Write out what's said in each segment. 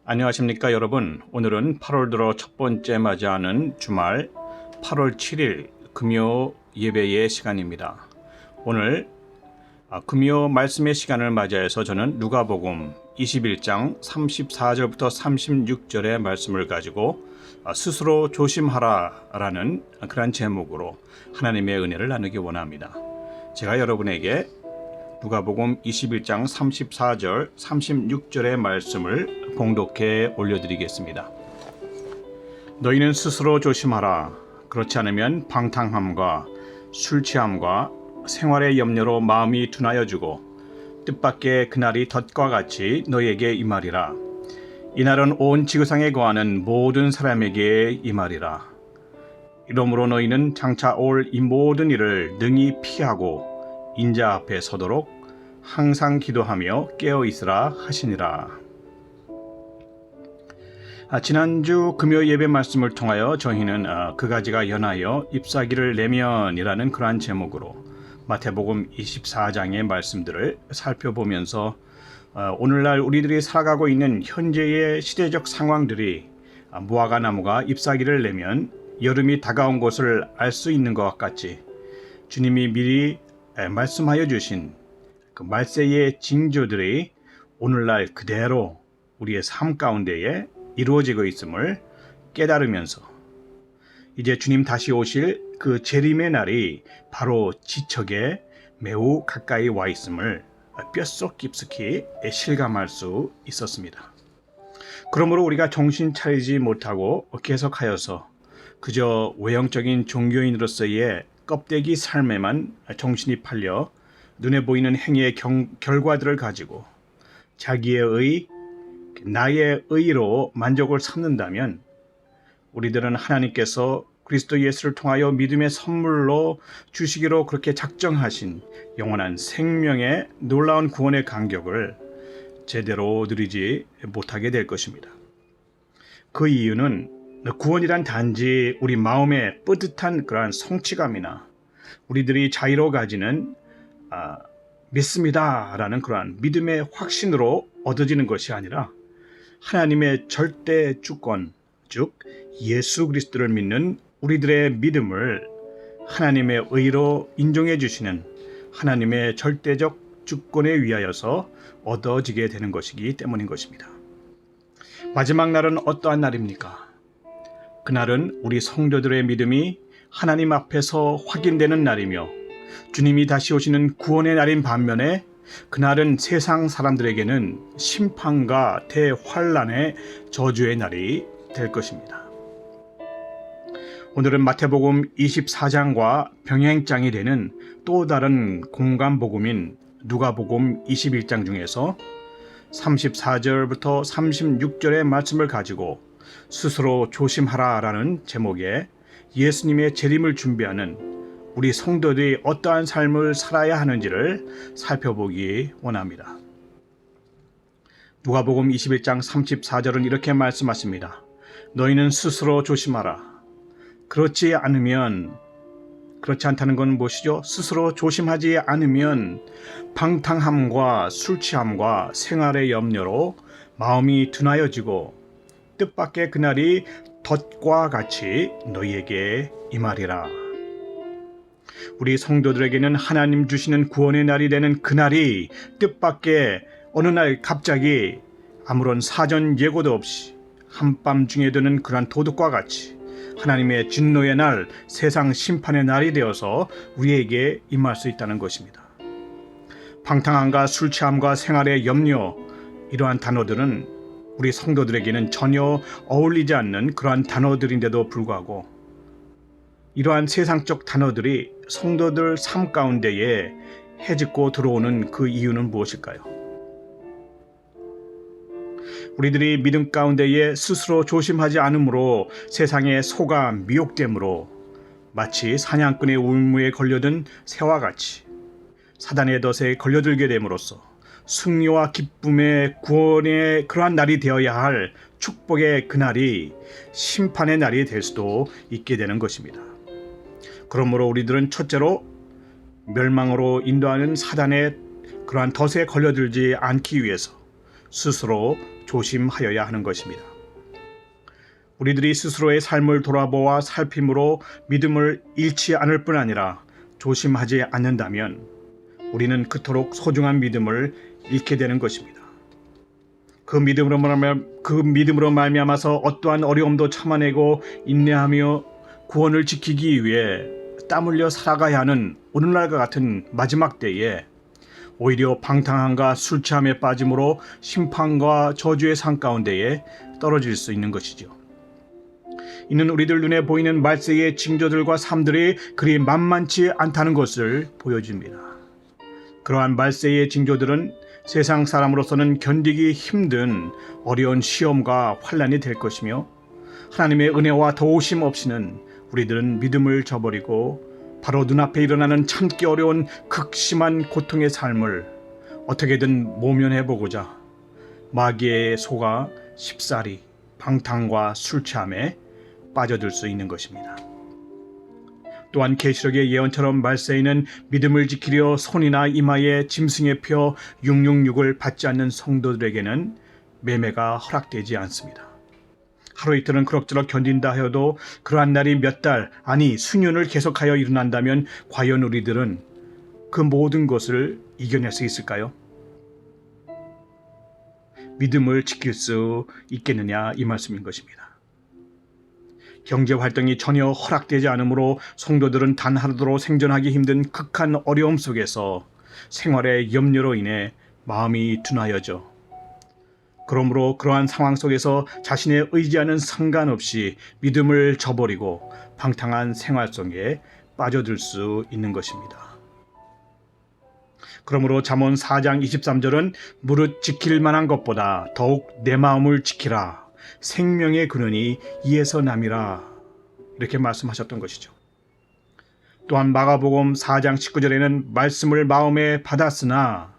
안녕하십니까 여러분. 오늘은 8월 들어 첫 번째 맞이하는 주말 8월 7일 금요 예배의 시간입니다. 오늘 금요 말씀의 시간을 맞이해서 저는 누가복음 21장 34절부터 36절의 말씀을 가지고 스스로 조심하라라는 그런 제목으로 하나님의 은혜를 나누기 원합니다. 제가 여러분에게 누가복음 21장 34절, 36절의 말씀을 봉독해 올려드리겠습니다. 너희는 스스로 조심하라. 그렇지 않으면 방탕함과 술 취함과 생활의 염려로 마음이 둔하여지고 뜻밖의 그날이 덫과 같이 너희에게 임하리라. 이날은 온 지구상에 거하는 모든 사람에게 임하리라. 이러므로 너희는 장차 올 이 모든 일을 능히 피하고 인자 앞에 서도록 항상 기도하며 깨어 있으라 하시니라. 지난주 금요 예배 말씀을 통하여 저희는 그 가지가 연하여 잎사귀를 내면이라는 그러한 제목으로 마태복음 24장의 말씀들을 살펴보면서 오늘날 우리들이 살아가고 있는 현재의 시대적 상황들이 무화과 나무가 잎사귀를 내면 여름이 다가온 것을 알 수 있는 것과 같이 주님이 미리 말씀하여 주신 그 말세의 징조들이 오늘날 그대로 우리의 삶 가운데에 이루어지고 있음을 깨달으면서 이제 주님 다시 오실 그 재림의 날이 바로 지척에 매우 가까이 와 있음을 뼛속 깊숙이 실감할 수 있었습니다. 그러므로 우리가 정신 차리지 못하고 계속하여서 그저 외형적인 종교인으로서의 껍데기 삶에만 정신이 팔려 눈에 보이는 행위의 결과들을 가지고 자기의 나의 의로 만족을 삼는다면 우리들은 하나님께서 그리스도 예수를 통하여 믿음의 선물로 주시기로 그렇게 작정하신 영원한 생명의 놀라운 구원의 감격을 제대로 누리지 못하게 될 것입니다. 그 이유는 구원이란 단지 우리 마음의 뿌듯한 그러한 성취감이나 우리들이 자유로 가지는 믿습니다 라는 그러한 믿음의 확신으로 얻어지는 것이 아니라 하나님의 절대 주권, 즉 예수 그리스도를 믿는 우리들의 믿음을 하나님의 의로 인정해 주시는 하나님의 절대적 주권에 의하여서 얻어지게 되는 것이기 때문인 것입니다. 마지막 날은 어떠한 날입니까? 그날은 우리 성도들의 믿음이 하나님 앞에서 확인되는 날이며 주님이 다시 오시는 구원의 날인 반면에 그날은 세상 사람들에게는 심판과 대환란의 저주의 날이 될 것입니다. 오늘은 마태복음 24장과 병행장이 되는 또 다른 공간복음인 누가복음 21장 중에서 34절부터 36절의 말씀을 가지고 스스로 조심하라라는 제목의 예수님의 재림을 준비하는 우리 성도들이 어떠한 삶을 살아야 하는지를 살펴보기 원합니다. 누가복음 21장 34절은 이렇게 말씀하십니다. 너희는 스스로 조심하라. 그렇지 않다는 건 무엇이죠? 스스로 조심하지 않으면 방탕함과 술 취함과 생활의 염려로 마음이 둔하여지고 뜻밖의 그날이 덫과 같이 너희에게 임하리라. 우리 성도들에게는 하나님 주시는 구원의 날이 되는 그날이 뜻밖의 어느 날 갑자기 아무런 사전 예고도 없이 한밤중에 드는 그러한 도둑과 같이 하나님의 진노의 날, 세상 심판의 날이 되어서 우리에게 임할 수 있다는 것입니다. 방탕함과 술 취함과 생활의 염려, 이러한 단어들은 우리 성도들에게는 전혀 어울리지 않는 그러한 단어들인데도 불구하고 이러한 세상적 단어들이 성도들 삶 가운데에 해집고 들어오는 그 이유는 무엇일까요? 우리들이 믿음 가운데에 스스로 조심하지 않으므로 세상에 속아 미혹됨으로 마치 사냥꾼의 울무에 걸려든 새와 같이 사단의 덫에 걸려들게 됨으로써 승리와 기쁨의 구원의 그러한 날이 되어야 할 축복의 그날이 심판의 날이 될 수도 있게 되는 것입니다. 그러므로 우리들은 첫째로 멸망으로 인도하는 사단의 그러한 덫에 걸려들지 않기 위해서 스스로 조심하여야 하는 것입니다. 우리들이 스스로의 삶을 돌아보아 살핌으로 믿음을 잃지 않을 뿐 아니라 조심하지 않는다면 우리는 그토록 소중한 믿음을 잃게 되는 것입니다. 그 믿음으로 말미암아서 어떠한 어려움도 참아내고 인내하며 구원을 지키기 위해 땀 흘려 살아가야 하는 오늘날과 같은 마지막 때에 오히려 방탕함과 술 취함에 빠짐으로 심판과 저주의 상 가운데에 떨어질 수 있는 것이죠. 이는 우리들 눈에 보이는 말세의 징조들과 삶들이 그리 만만치 않다는 것을 보여줍니다. 그러한 말세의 징조들은 세상 사람으로서는 견디기 힘든 어려운 시험과 환난이 될 것이며 하나님의 은혜와 도우심 없이는 우리들은 믿음을 저버리고 바로 눈앞에 일어나는 참기 어려운 극심한 고통의 삶을 어떻게든 모면해보고자 마귀에 속아 쉽사리 방탕과 술 취함에 빠져들 수 있는 것입니다. 또한 계시록의 예언처럼 말세에는 믿음을 지키려 손이나 이마에 짐승의 표 666을 받지 않는 성도들에게는 매매가 허락되지 않습니다. 하루 이틀은 그럭저럭 견딘다 해도 그러한 날이 몇 달, 아니 수년을 계속하여 일어난다면 과연 우리들은 그 모든 것을 이겨낼 수 있을까요? 믿음을 지킬 수 있겠느냐 이 말씀인 것입니다. 경제활동이 전혀 허락되지 않으므로 성도들은 단 하루도 생존하기 힘든 극한 어려움 속에서 생활의 염려로 인해 마음이 둔하여져 그러므로 그러한 상황 속에서 자신의 의지와는 상관없이 믿음을 저버리고 방탕한 생활 속에 빠져들 수 있는 것입니다. 그러므로 잠언 4장 23절은 무릇 지킬 만한 것보다 더욱 내 마음을 지키라. 생명의 근원이 이에서 남이라. 이렇게 말씀하셨던 것이죠. 또한 마가복음 4장 19절에는 말씀을 마음에 받았으나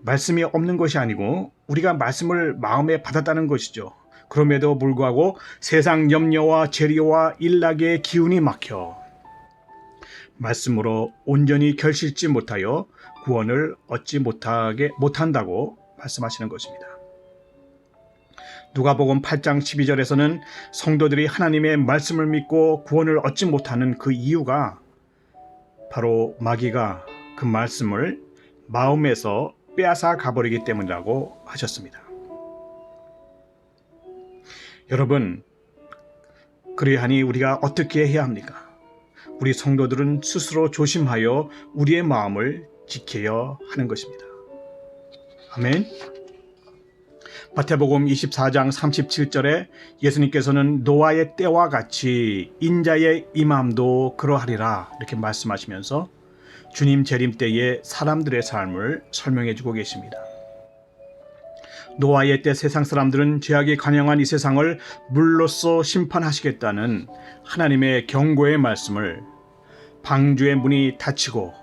말씀이 없는 것이 아니고 우리가 말씀을 마음에 받았다는 것이죠. 그럼에도 불구하고 세상 염려와 재리와 일락의 기운이 막혀 말씀으로 온전히 결실지 못하여 구원을 얻지 못한다고 말씀하시는 것입니다. 누가복음 8장 12절에서는 성도들이 하나님의 말씀을 믿고 구원을 얻지 못하는 그 이유가 바로 마귀가 그 말씀을 마음에서 빼앗아 가버리기 때문이라고 하셨습니다. 여러분, 그리하니 우리가 어떻게 해야 합니까? 우리 성도들은 스스로 조심하여 우리의 마음을 지켜야 하는 것입니다. 아멘. 마태복음 24장 37절에 예수님께서는 노아의 때와 같이 인자의 임함도 그러하리라 이렇게 말씀하시면서 주님 재림 때의 사람들의 삶을 설명해 주고 계십니다. 노아의 때 세상 사람들은 죄악에 관영한 이 세상을 물로써 심판하시겠다는 하나님의 경고의 말씀을 방주의 문이 닫히고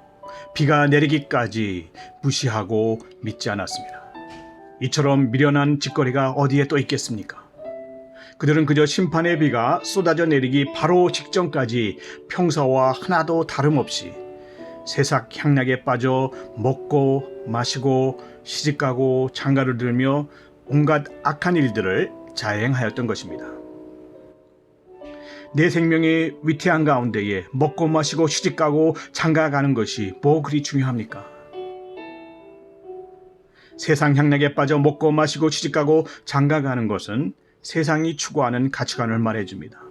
비가 내리기까지 무시하고 믿지 않았습니다. 이처럼 미련한 짓거리가 어디에 또 있겠습니까? 그들은 그저 심판의 비가 쏟아져 내리기 바로 직전까지 평소와 하나도 다름없이 세상 향락에 빠져 먹고 마시고 시집가고 장가를 들며 온갖 악한 일들을 자행하였던 것입니다. 내 생명이 위태한 가운데에 먹고 마시고 시집가고 장가가는 것이 뭐 그리 중요합니까? 세상 향락에 빠져 먹고 마시고 시집가고 장가가는 것은 세상이 추구하는 가치관을 말해줍니다.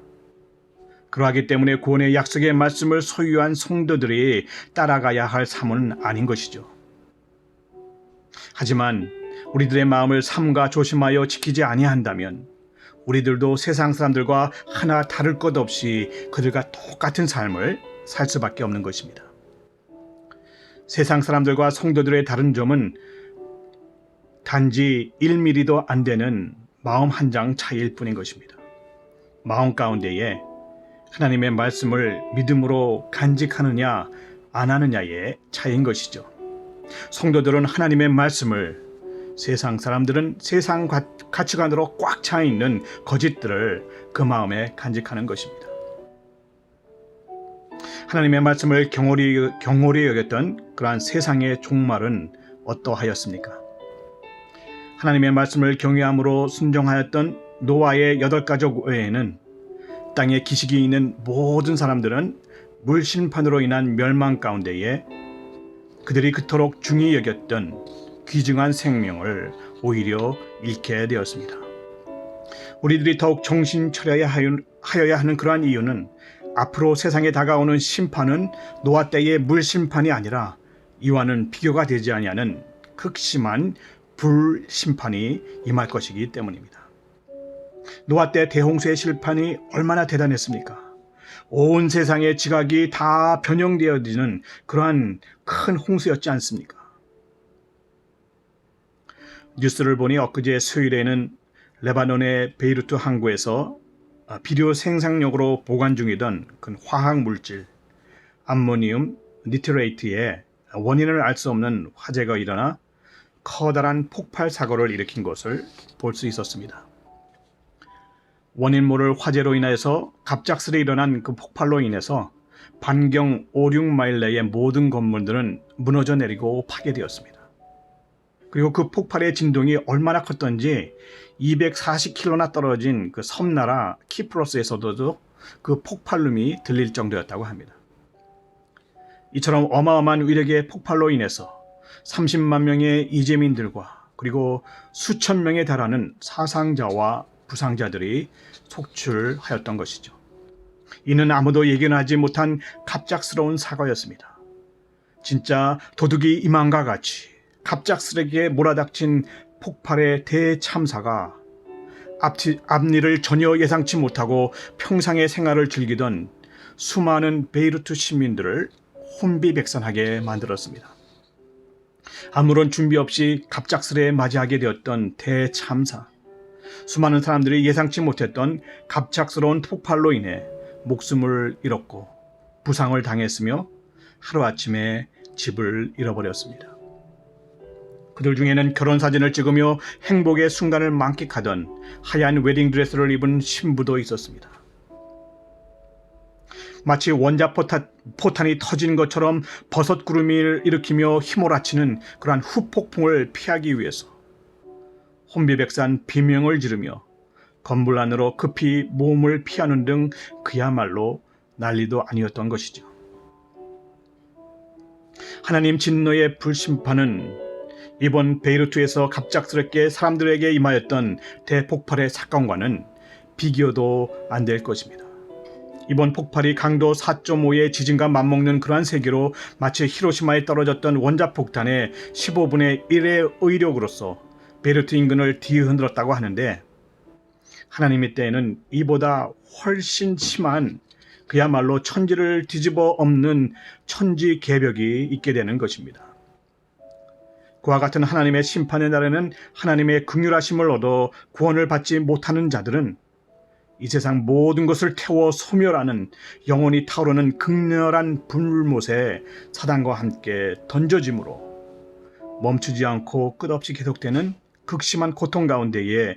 그러하기 때문에 구원의 약속의 말씀을 소유한 성도들이 따라가야 할 삶은 아닌 것이죠. 하지만 우리들의 마음을 삼가 조심하여 지키지 아니한다면 우리들도 세상 사람들과 하나 다를 것 없이 그들과 똑같은 삶을 살 수밖에 없는 것입니다. 세상 사람들과 성도들의 다른 점은 단지 1mm도 안 되는 마음 한 장 차이일 뿐인 것입니다. 마음 가운데에 하나님의 말씀을 믿음으로 간직하느냐 안 하느냐의 차이인 것이죠. 성도들은 하나님의 말씀을, 세상 사람들은 세상 가치관으로 꽉 차 있는 거짓들을 그 마음에 간직하는 것입니다. 하나님의 말씀을 경홀히 여겼던 그러한 세상의 종말은 어떠하였습니까? 하나님의 말씀을 경외함으로 순종하였던 노아의 8가족 외에는 땅에 기식이 있는 모든 사람들은 물심판으로 인한 멸망 가운데에 그들이 그토록 중히 여겼던 귀중한 생명을 오히려 잃게 되었습니다. 우리들이 더욱 정신 차려야 하여야 하는 그러한 이유는 앞으로 세상에 다가오는 심판은 노아 때의 물심판이 아니라 이와는 비교가 되지 아니하는 극심한 불심판이 임할 것이기 때문입니다. 노아 때 대홍수의 심판이 얼마나 대단했습니까? 온 세상의 지각이 다 변형되어지는 그러한 큰 홍수였지 않습니까? 뉴스를 보니 엊그제 수요일에는 레바논의 베이루트 항구에서 비료 생산용으로 보관 중이던 그 화학 물질 암모니움 니트레이트의 원인을 알 수 없는 화재가 일어나 커다란 폭발 사고를 일으킨 것을 볼 수 있었습니다. 원인 모를 화재로 인해서 갑작스레 일어난 그 폭발로 인해서 반경 5, 6마일 내의 모든 건물들은 무너져 내리고 파괴되었습니다. 그리고 그 폭발의 진동이 얼마나 컸던지 240km나 떨어진 그 섬나라 키프로스에서도 그 폭발음이 들릴 정도였다고 합니다. 이처럼 어마어마한 위력의 폭발로 인해서 30만 명의 이재민들과 그리고 수천 명에 달하는 사상자와 부상자들이 속출하였던 것이죠. 이는 아무도 예견하지 못한 갑작스러운 사고였습니다. 진짜 도둑이 임한과 같이 갑작스레게 몰아닥친 폭발의 대참사가 앞일을 전혀 예상치 못하고 평상의 생활을 즐기던 수많은 베이루트 시민들을 혼비백산하게 만들었습니다. 아무런 준비 없이 갑작스레 맞이하게 되었던 대참사, 수많은 사람들이 예상치 못했던 갑작스러운 폭발로 인해 목숨을 잃었고 부상을 당했으며 하루아침에 집을 잃어버렸습니다. 그들 중에는 결혼사진을 찍으며 행복의 순간을 만끽하던 하얀 웨딩드레스를 입은 신부도 있었습니다. 마치 원자포탄이 터지는 것처럼 버섯구름을 일으키며 휘몰아치는 그러한 후폭풍을 피하기 위해서 혼비백산 비명을 지르며 건물 안으로 급히 몸을 피하는 등 그야말로 난리도 아니었던 것이죠. 하나님 진노의 불심판은 이번 베이루트에서 갑작스럽게 사람들에게 임하였던 대폭발의 사건과는 비교도 안 될 것입니다. 이번 폭발이 강도 4.5의 지진과 맞먹는 그러한 세계로 마치 히로시마에 떨어졌던 원자폭탄의 15분의 1의 의력으로서 베이루트 인근을 뒤흔들었다고 하는데 하나님의 때에는 이보다 훨씬 심한 그야말로 천지를 뒤집어 엎는 천지개벽이 있게 되는 것입니다. 그와 같은 하나님의 심판의 날에는 하나님의 긍휼하심을 얻어 구원을 받지 못하는 자들은 이 세상 모든 것을 태워 소멸하는 영원히 타오르는 극렬한 불못에 사단과 함께 던져짐으로 멈추지 않고 끝없이 계속되는 극심한 고통 가운데에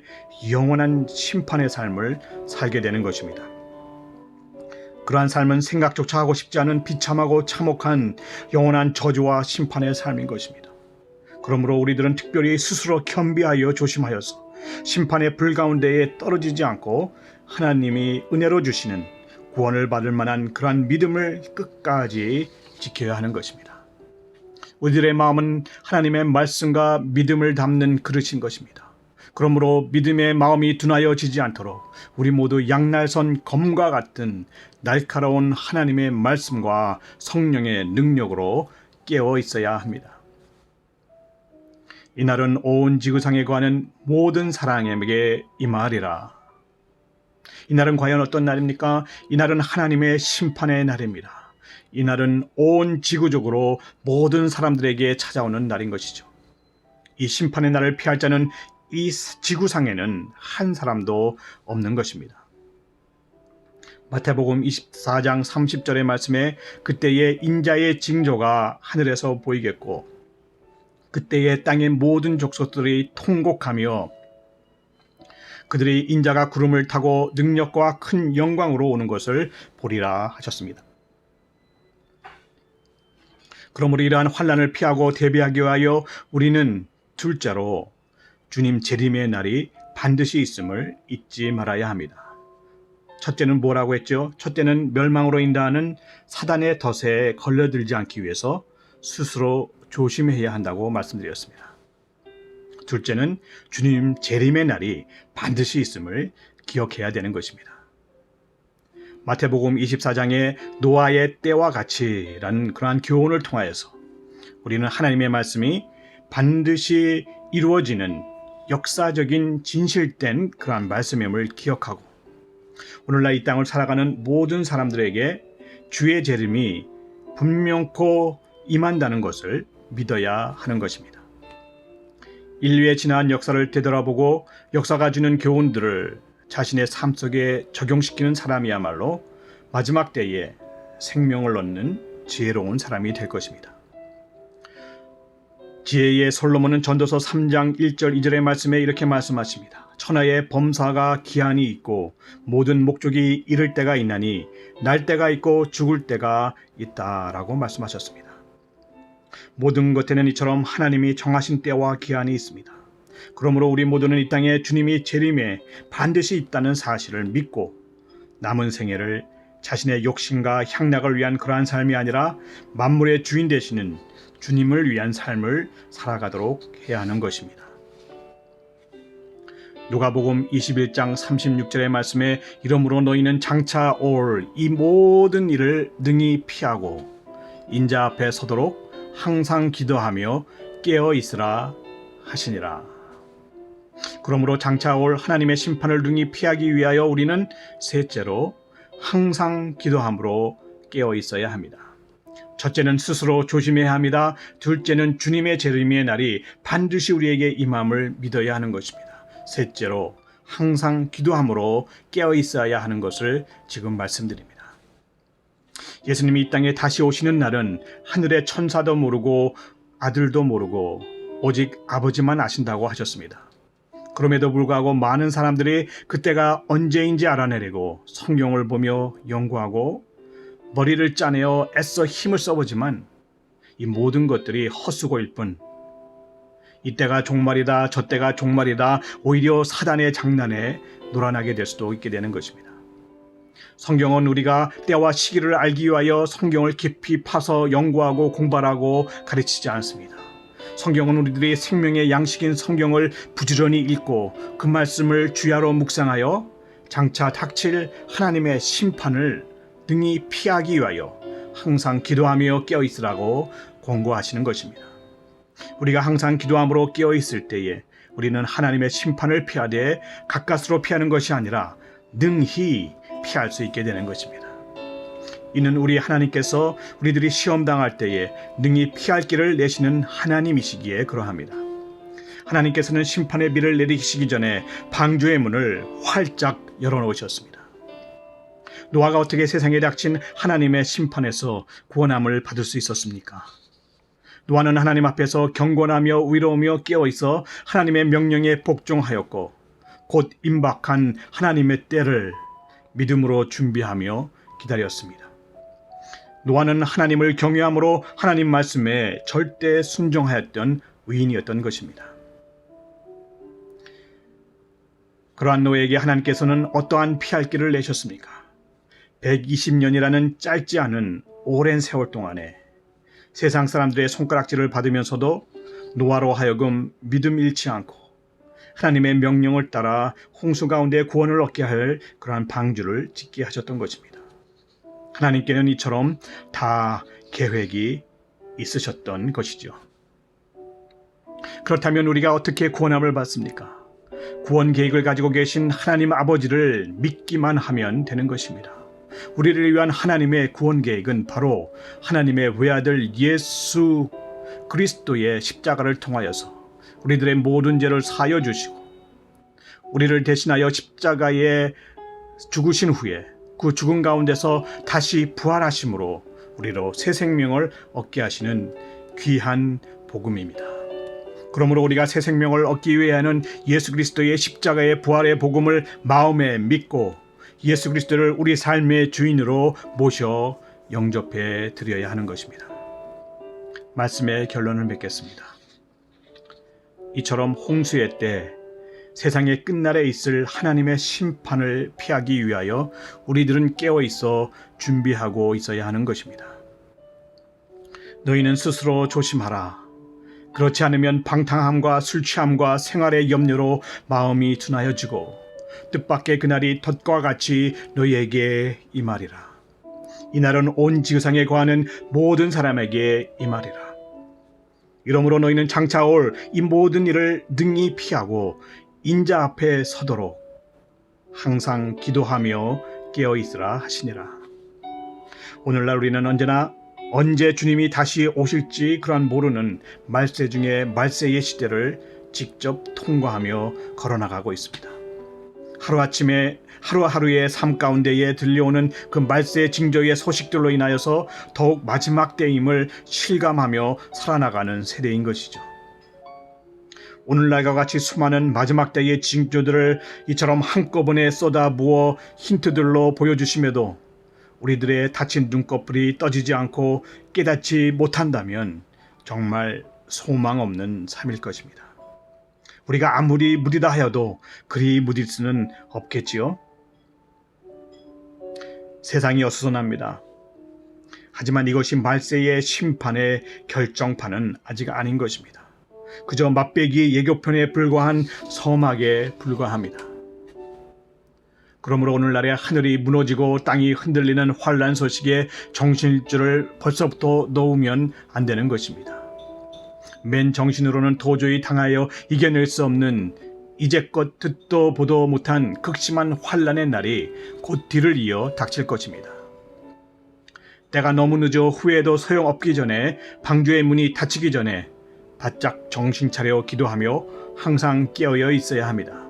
영원한 심판의 삶을 살게 되는 것입니다. 그러한 삶은 생각조차 하고 싶지 않은 비참하고 참혹한 영원한 저주와 심판의 삶인 것입니다. 그러므로 우리들은 특별히 스스로 겸비하여 조심하여서 심판의 불 가운데에 떨어지지 않고 하나님이 은혜로 주시는 구원을 받을 만한 그러한 믿음을 끝까지 지켜야 하는 것입니다. 우리들의 마음은 하나님의 말씀과 믿음을 담는 그릇인 것입니다. 그러므로 믿음의 마음이 둔하여지지 않도록 우리 모두 양날선 검과 같은 날카로운 하나님의 말씀과 성령의 능력으로 깨어 있어야 합니다. 이날은 온 지구상에 거하는 모든 사람에게 임하리라. 이날은 과연 어떤 날입니까? 이날은 하나님의 심판의 날입니다. 이날은 온 지구적으로 모든 사람들에게 찾아오는 날인 것이죠. 이 심판의 날을 피할 자는 이 지구상에는 한 사람도 없는 것입니다. 마태복음 24장 30절의 말씀에 그때의 인자의 징조가 하늘에서 보이겠고 그때의 땅의 모든 족속들이 통곡하며 그들이 인자가 구름을 타고 능력과 큰 영광으로 오는 것을 보리라 하셨습니다. 그러므로 이러한 환난을 피하고 대비하기 위하여 우리는 둘째로 주님 재림의 날이 반드시 있음을 잊지 말아야 합니다. 첫째는 뭐라고 했죠? 첫째는 멸망으로 인도하는 사단의 덫에 걸려들지 않기 위해서 스스로 조심해야 한다고 말씀드렸습니다. 둘째는 주님 재림의 날이 반드시 있음을 기억해야 되는 것입니다. 마태복음 24장의 노아의 때와 같이라는 그러한 교훈을 통하여서 우리는 하나님의 말씀이 반드시 이루어지는 역사적인 진실된 그러한 말씀임을 기억하고 오늘날 이 땅을 살아가는 모든 사람들에게 주의 재림이 분명코 임한다는 것을 믿어야 하는 것입니다. 인류의 지난 역사를 되돌아보고 역사가 주는 교훈들을 자신의 삶 속에 적용시키는 사람이야말로 마지막 때에 생명을 얻는 지혜로운 사람이 될 것입니다. 지혜의 솔로몬은 전도서 3장 1절 2절의 말씀에 이렇게 말씀하십니다. 천하의 범사가 기한이 있고 모든 목적이 이를 때가 있나니 날 때가 있고 죽을 때가 있다라고 말씀하셨습니다. 모든 것에는 이처럼 하나님이 정하신 때와 기한이 있습니다. 그러므로 우리 모두는 이 땅에 주님이 재림에 반드시 있다는 사실을 믿고 남은 생애를 자신의 욕심과 향락을 위한 그러한 삶이 아니라 만물의 주인 되시는 주님을 위한 삶을 살아가도록 해야 하는 것입니다. 누가복음 21장 36절의 말씀에 이러므로 너희는 장차 올 이 모든 일을 능히 피하고 인자 앞에 서도록 항상 기도하며 깨어 있으라 하시니라. 그러므로 장차 올 하나님의 심판을 능히 피하기 위하여 우리는 셋째로 항상 기도함으로 깨어 있어야 합니다. 첫째는 스스로 조심해야 합니다. 둘째는 주님의 재림의 날이 반드시 우리에게 임함을 믿어야 하는 것입니다. 셋째로 항상 기도함으로 깨어 있어야 하는 것을 지금 말씀드립니다. 예수님이 이 땅에 다시 오시는 날은 하늘의 천사도 모르고 아들도 모르고 오직 아버지만 아신다고 하셨습니다. 그럼에도 불구하고 많은 사람들이 그때가 언제인지 알아내려고 성경을 보며 연구하고 머리를 짜내어 애써 힘을 써보지만 이 모든 것들이 헛수고일 뿐 이때가 종말이다 저때가 종말이다 오히려 사단의 장난에 놀아나게 될 수도 있게 되는 것입니다. 성경은 우리가 때와 시기를 알기 위하여 성경을 깊이 파서 연구하고 공부하고 가르치지 않습니다. 성경은 우리들이 생명의 양식인 성경을 부지런히 읽고 그 말씀을 주야로 묵상하여 장차 닥칠 하나님의 심판을 능히 피하기 위하여 항상 기도하며 깨어있으라고 권고하시는 것입니다. 우리가 항상 기도함으로 깨어있을 때에 우리는 하나님의 심판을 피하되 가까스로 피하는 것이 아니라 능히 피할 수 있게 되는 것입니다. 이는 우리 하나님께서 우리들이 시험당할 때에 능히 피할 길을 내시는 하나님이시기에 그러합니다. 하나님께서는 심판의 비를 내리시기 전에 방주의 문을 활짝 열어놓으셨습니다. 노아가 어떻게 세상에 닥친 하나님의 심판에서 구원함을 받을 수 있었습니까? 노아는 하나님 앞에서 경건하며 의로우며 깨어있어 하나님의 명령에 복종하였고 곧 임박한 하나님의 때를 믿음으로 준비하며 기다렸습니다. 노아는 하나님을 경외함으로 하나님 말씀에 절대 순종하였던 의인이었던 것입니다. 그러한 노아에게 하나님께서는 어떠한 피할 길을 내셨습니까? 120년이라는 짧지 않은 오랜 세월 동안에 세상 사람들의 손가락질을 받으면서도 노아로 하여금 믿음 잃지 않고 하나님의 명령을 따라 홍수 가운데 구원을 얻게 할 그러한 방주를 짓게 하셨던 것입니다. 하나님께는 이처럼 다 계획이 있으셨던 것이죠. 그렇다면 우리가 어떻게 구원함을 받습니까? 구원 계획을 가지고 계신 하나님 아버지를 믿기만 하면 되는 것입니다. 우리를 위한 하나님의 구원 계획은 바로 하나님의 외아들 예수 그리스도의 십자가를 통하여서 우리들의 모든 죄를 사하여 주시고 우리를 대신하여 십자가에 죽으신 후에 그 죽음 가운데서 다시 부활하심으로 우리로 새 생명을 얻게 하시는 귀한 복음입니다. 그러므로 우리가 새 생명을 얻기 위해서는 예수 그리스도의 십자가의 부활의 복음을 마음에 믿고 예수 그리스도를 우리 삶의 주인으로 모셔 영접해 드려야 하는 것입니다. 말씀의 결론을 맺겠습니다. 이처럼 홍수의 때 세상의 끝날에 있을 하나님의 심판을 피하기 위하여 우리들은 깨어 있어 준비하고 있어야 하는 것입니다. 너희는 스스로 조심하라. 그렇지 않으면 방탕함과 술 취함과 생활의 염려로 마음이 둔하여지고 뜻밖의 그날이 덫과 같이 너희에게 임하리라. 이날은 온 지구상에 거하는 모든 사람에게 임하리라. 이러므로 너희는 장차 올 이 모든 일을 능히 피하고 인자 앞에 서도록 항상 기도하며 깨어 있으라 하시니라. 오늘날 우리는 언제나 언제 주님이 다시 오실지 그런 모르는 말세 중에 말세의 시대를 직접 통과하며 걸어나가고 있습니다. 하루아침에 하루하루의 삶 가운데에 들려오는 그 말세 징조의 소식들로 인하여서 더욱 마지막 때임을 실감하며 살아나가는 세대인 것이죠. 오늘날과 같이 수많은 마지막 때의 징조들을 이처럼 한꺼번에 쏟아부어 힌트들로 보여주심에도 우리들의 다친 눈꺼풀이 떠지지 않고 깨닫지 못한다면 정말 소망 없는 삶일 것입니다. 우리가 아무리 무디다 하여도 그리 무딜 수는 없겠지요. 세상이 어수선합니다. 하지만 이것이 말세의 심판의 결정판은 아직 아닌 것입니다. 그저 맛배기 예고편에 불과한 서막에 불과합니다. 그러므로 오늘날의 하늘이 무너지고 땅이 흔들리는 환난 소식에 정신줄을 벌써부터 놓으면 안 되는 것입니다. 맨 정신으로는 도저히 당하여 이겨낼 수 없는 이제껏 듣도 보도 못한 극심한 환난의 날이 곧 뒤를 이어 닥칠 것입니다. 때가 너무 늦어 후회도 소용없기 전에 방주의 문이 닫히기 전에 바짝 정신 차려 기도하며 항상 깨어 있어야 합니다.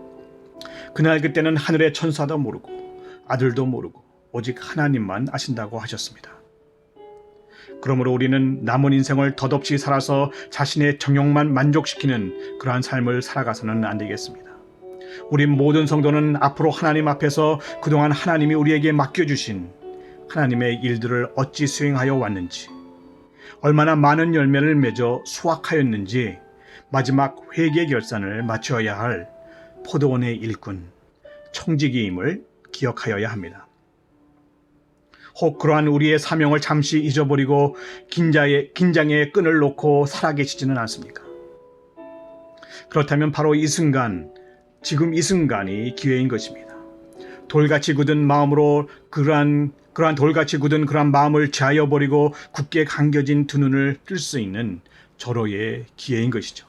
그날 그때는 하늘의 천사도 모르고 아들도 모르고 오직 하나님만 아신다고 하셨습니다. 그러므로 우리는 남은 인생을 덧없이 살아서 자신의 정욕만 만족시키는 그러한 삶을 살아가서는 안 되겠습니다. 우리 모든 성도는 앞으로 하나님 앞에서 그동안 하나님이 우리에게 맡겨주신 하나님의 일들을 어찌 수행하여 왔는지, 얼마나 많은 열매를 맺어 수확하였는지 마지막 회개 결산을 마쳐야 할 포도원의 일꾼, 청지기임을 기억하여야 합니다. 혹 그러한 우리의 사명을 잠시 잊어버리고 긴장의 끈을 놓고 살아계시지는 않습니까? 그렇다면 바로 이 순간, 지금 이 순간이 기회인 것입니다. 돌같이 굳은 마음으로 그러한 돌같이 굳은 그러한 마음을 제하여버리고 굳게 감겨진 두 눈을 뜰 수 있는 절호의 기회인 것이죠.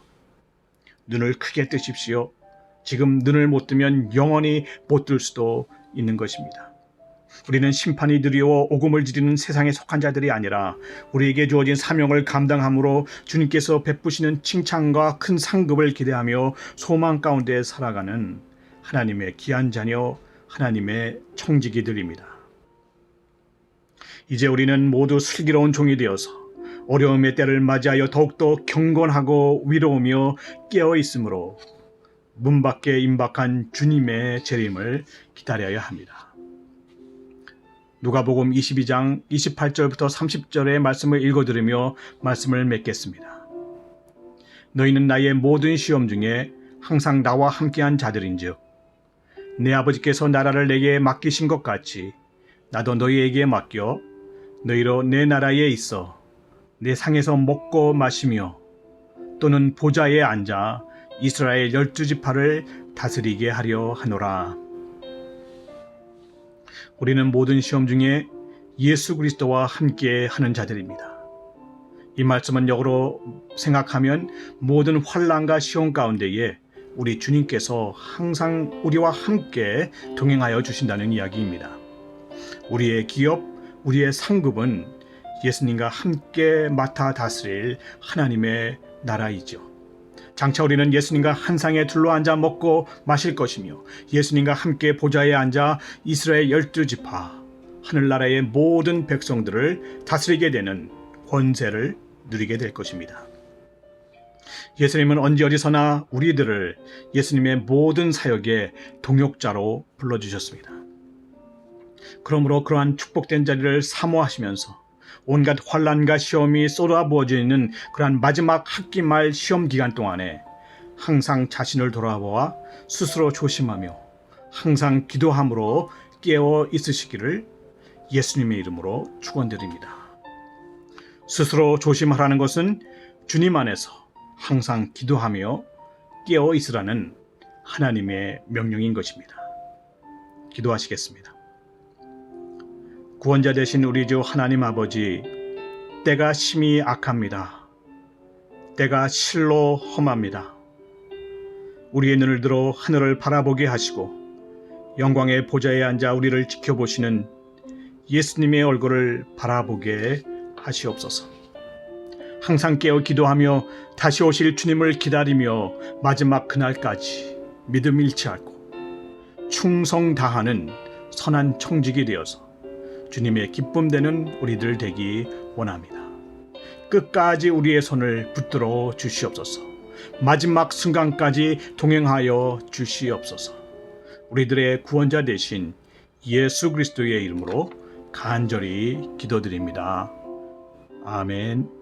눈을 크게 뜨십시오. 지금 눈을 못 뜨면 영원히 못 뜰 수도 있는 것입니다. 우리는 심판이 두려워 오금을 지르는 세상에 속한 자들이 아니라 우리에게 주어진 사명을 감당함으로 주님께서 베푸시는 칭찬과 큰 상급을 기대하며 소망 가운데 살아가는 하나님의 귀한 자녀, 하나님의 청지기들입니다. 이제 우리는 모두 슬기로운 종이 되어서 어려움의 때를 맞이하여 더욱더 경건하고 위로우며 깨어 있으므로 문 밖에 임박한 주님의 재림을 기다려야 합니다. 누가복음 22장 28절부터 30절의 말씀을 읽어드리며 말씀을 맺겠습니다. 너희는 나의 모든 시험 중에 항상 나와 함께한 자들인즉 내 아버지께서 나라를 내게 맡기신 것 같이 나도 너희에게 맡겨 너희로 내 나라에 있어 내 상에서 먹고 마시며 또는 보좌에 앉아 이스라엘 12지파를 다스리게 하려 하노라. 우리는 모든 시험 중에 예수 그리스도와 함께 하는 자들입니다. 이 말씀은 역으로 생각하면 모든 환난과 시험 가운데에 우리 주님께서 항상 우리와 함께 동행하여 주신다는 이야기입니다. 우리의 기업, 우리의 상급은 예수님과 함께 맡아 다스릴 하나님의 나라이죠. 장차 우리는 예수님과 한 상에 둘러앉아 먹고 마실 것이며 예수님과 함께 보좌에 앉아 이스라엘 12지파, 하늘나라의 모든 백성들을 다스리게 되는 권세를 누리게 될 것입니다. 예수님은 언제 어디서나 우리들을 예수님의 모든 사역의 동역자로 불러주셨습니다. 그러므로 그러한 축복된 자리를 사모하시면서 온갖 환난과 시험이 쏟아부어져 있는 그러한 마지막 학기 말 시험 기간 동안에 항상 자신을 돌아보아 스스로 조심하며 항상 기도함으로 깨어 있으시기를 예수님의 이름으로 축원드립니다. 스스로 조심하라는 것은 주님 안에서 항상 기도하며 깨어 있으라는 하나님의 명령인 것입니다. 기도하시겠습니다. 구원자 되신 우리 주 하나님 아버지, 때가 심히 악합니다. 때가 실로 험합니다. 우리의 눈을 들어 하늘을 바라보게 하시고 영광의 보좌에 앉아 우리를 지켜보시는 예수님의 얼굴을 바라보게 하시옵소서. 항상 깨어 기도하며 다시 오실 주님을 기다리며 마지막 그날까지 믿음 잃지 않고 충성 다하는 선한 청직이 되어서 주님의 기쁨 되는 우리들 되기 원합니다. 끝까지 우리의 손을 붙들어 주시옵소서. 마지막 순간까지 동행하여 주시옵소서. 우리들의 구원자 되신 예수 그리스도의 이름으로 간절히 기도드립니다. 아멘.